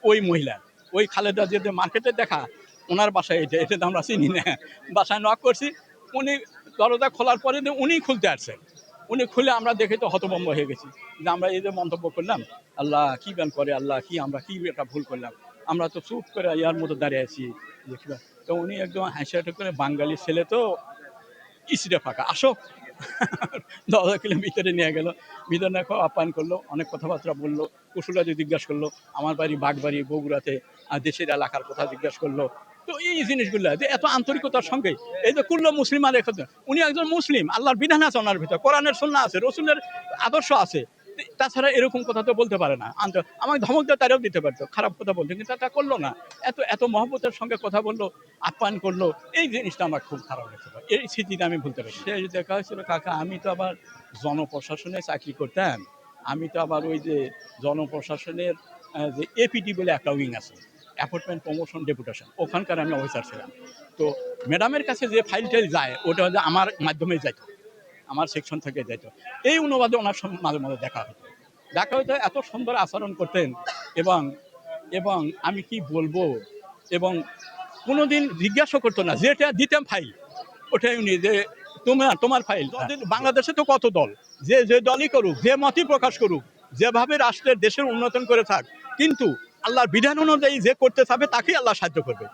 ওই মহিলা, ওই খালেদা যে মার্কেটে দেখা, ওনার বাসায় এটা তো আমরা চিনি না। বাসায় নক করছি, উনি দরজা খোলার পরে উনিই খুলতে আসছেন। উনি খুলে আমরা দেখে তো হতভম্ব হয়ে গেছি যে আমরা এই যে মন্তব্য করলাম, আল্লাহ কী ব্যান করে, আল্লাহ কি আমরা কি একটা ভুল করলাম, আমরা তো চুপ করে ইয়ার মতো দাঁড়িয়ে আছি। তো উনি একদম হাসি করে, বাঙালি ছেলে তো ইসিটা ফাঁকা, আসো। দরজা খুলে ভিতরে নিয়ে গেল, ভিতরে নিয়ে আপ্যায়ন করলো, অনেক কথাবার্তা বললো, কুশলাদি জিজ্ঞাসা করলো, আমার বাড়ি বাগবাড়ি বগুড়াতে, আর দেশের এলাকার কথা জিজ্ঞাসা করলো। তো এই জিনিসগুলো যে এত আন্তরিকতার সঙ্গে, এই যে কুল্ল মুসলিম আর উনি একজন মুসলিম, আল্লাহর বিধান আছে ওনার ভিতরে, কোরআনের সুন্নাহ আছে, রসুলের আদর্শ আছে। তাছাড়া এরকম কথা তো বলতে পারে না। আমাকে ধমক দিয়ে তারাও দিতে পারতো, খারাপ কথা বলতে, কিন্তু তা করলো না। এত এত মহব্বতের সঙ্গে কথা বললো, আপ্যায়ন করলো, এই জিনিসটা আমার খুব খারাপ লেগেছে। এই স্মৃতিটা আমি ভুলতে পারি। সে দেখা হয়েছিল, কাকা আমি তো আবার জনপ্রশাসনে চাকরি করতাম, আমি তো আবার ওই যে জনপ্রশাসনের যে এপিটি বলে একটা উইং আছে, অ্যাপয়েন্টমেন্ট প্রমোশন ডেপুটেশন, ওখানকার আমি অফিসার ছিলাম। তো ম্যাডামের কাছে যে ফাইলটা যায় ওটা হচ্ছে আমার মাধ্যমে যাইত, আমার সেকশন থেকে যাইত। এই অনুবাদে ওনার সঙ্গে মাঝে মাঝে দেখা হতো, এত সুন্দর আচরণ করতেন। এবং এবং আমি কি বলবো, এবং কোনোদিন জিজ্ঞাসা করতো না, যেটা দিতাম ফাইল ওটাই উনি যে তোমার ফাইল। বাংলাদেশে তো কত দল, যে দলই করুক, যে মতই প্রকাশ করুক, যেভাবে রাষ্ট্রের দেশের উন্নয়ন করে থাক, কিন্তু আল্লাহর বিধান অনুযায়ী যে করতে চাবে তাকেই আল্লাহ সাহায্য করবে।